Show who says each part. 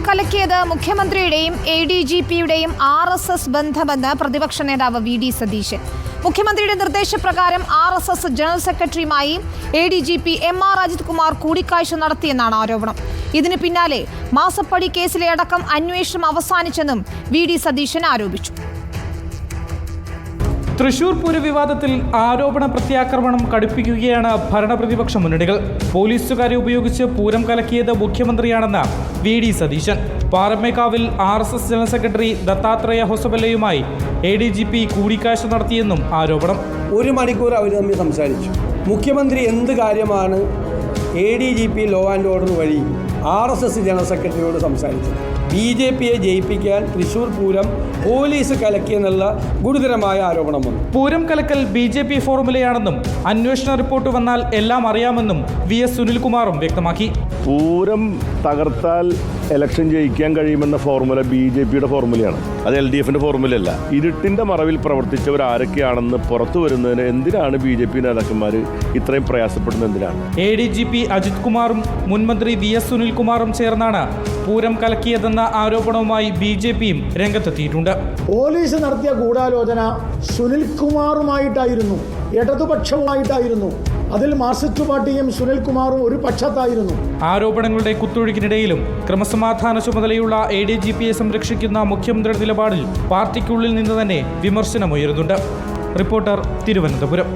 Speaker 1: കലക്കിയത് മുഖ്യമന്ത്രിയുടെയും ADGPയുടെയും RSS ബന്ധമെന്ന് പ്രതിപക്ഷ നേതാവ് VD Satheesan. മുഖ്യമന്ത്രിയുടെ നിർദ്ദേശപ്രകാരം RSS ജനറൽ സെക്രട്ടറിയുമായി ADGP MR അജിത് കുമാർ കൂടിക്കാഴ്ച നടത്തിയെന്നാണ് ആരോപണം. ഇതിന് പിന്നാലെ മാസപ്പടി കേസിലെ അടക്കം അന്വേഷണം അവസാനിച്ചെന്നും VD സതീശൻ ആരോപിച്ചു.
Speaker 2: തൃശൂർ പൂര വിവാദത്തിൽ ആരോപണ പ്രത്യാക്രമണം കടുപ്പിക്കുകയാണ് ഭരണപ്രതിപക്ഷ മുന്നണികൾ. പോലീസുകാരെ ഉപയോഗിച്ച് പൂരം കലക്കിയത് മുഖ്യമന്ത്രിയാണെന്ന് VD സതീശൻ. പാറമേക്കാവിൽ RSS ജനറൽ സെക്രട്ടറി ദത്താത്രേയ ഹൊസബല്ലയുമായി ADGP കൂടിക്കാഴ്ച നടത്തിയെന്നും ആരോപണം.
Speaker 3: 1 മണിക്കൂർ അവർ തമ്മിൽ സംസാരിച്ചു. മുഖ്യമന്ത്രി എന്ത് കാര്യമാണ് ADGP ലോ ആൻഡ് ഓർഡർ വഴി RSS ജനറൽ സെക്രട്ടറിയോട് സംസാരിച്ചത്? BJPയെ ജയിപ്പിക്കാൻ തൃശൂർ പൂരം പോലീസ് കലക്കിയെന്നുള്ള ഗുരുതരമായ ആരോപണം വന്നു.
Speaker 2: പൂരം കലക്കൽ BJP ഫോർമുലയാണെന്നും അന്വേഷണ റിപ്പോർട്ട് വന്നാൽ എല്ലാം അറിയാമെന്നും VS സുനിൽകുമാറും വ്യക്തമാക്കി.
Speaker 4: പൂരം തകർത്താൽ ഇലക്ഷൻ ജയിക്കാൻ കഴിയുമെന്ന ഫോർമുല BJPയുടെ ഫോർമുലയാണ്, അത് LDFന്റെ ഫോർമുലയല്ല. ഇരുട്ടിന്റെ മറവിൽ പ്രവർത്തിച്ചവർ ആരൊക്കെയാണെന്ന് പുറത്തു വരുന്നതിന് എന്തിനാണ് BJP നേതാക്കന്മാർ ഇത്രയും പ്രയാസപ്പെടുന്നത്? എന്തിനാണ്?
Speaker 2: ADGP അജിത് കുമാറും മുൻമന്ത്രി VS സുനിൽകുമാറും ചേർന്നാണ് പൂരം കലക്കിയതെന്ന ആരോപണവുമായി BJPയും രംഗത്തെത്തിയിട്ടുണ്ട്.
Speaker 5: പോലീസ് നടത്തിയ ഗൂഢാലോചന സുനിൽകുമാറുമായിട്ടായിരുന്നു, ഇടതുപക്ഷവുമായിട്ടായിരുന്നു. അതിൽ മാർക്സിസ്റ്റ് പാർട്ടിയും സുനിൽകുമാറും ഒരു പക്ഷത്തായിരുന്നു.
Speaker 2: ആരോപണങ്ങളുടെ കുത്തൊഴുക്കിനിടയിലും ക്രമസമാധാന ചുമതലയുള്ള ADGPയെ സംരക്ഷിക്കുന്ന മുഖ്യമന്ത്രിയുടെ നിലപാടിൽ പാർട്ടിക്കുള്ളിൽ നിന്ന് തന്നെ വിമർശനമുയരുന്നുണ്ട്. റിപ്പോർട്ടർ, തിരുവനന്തപുരം.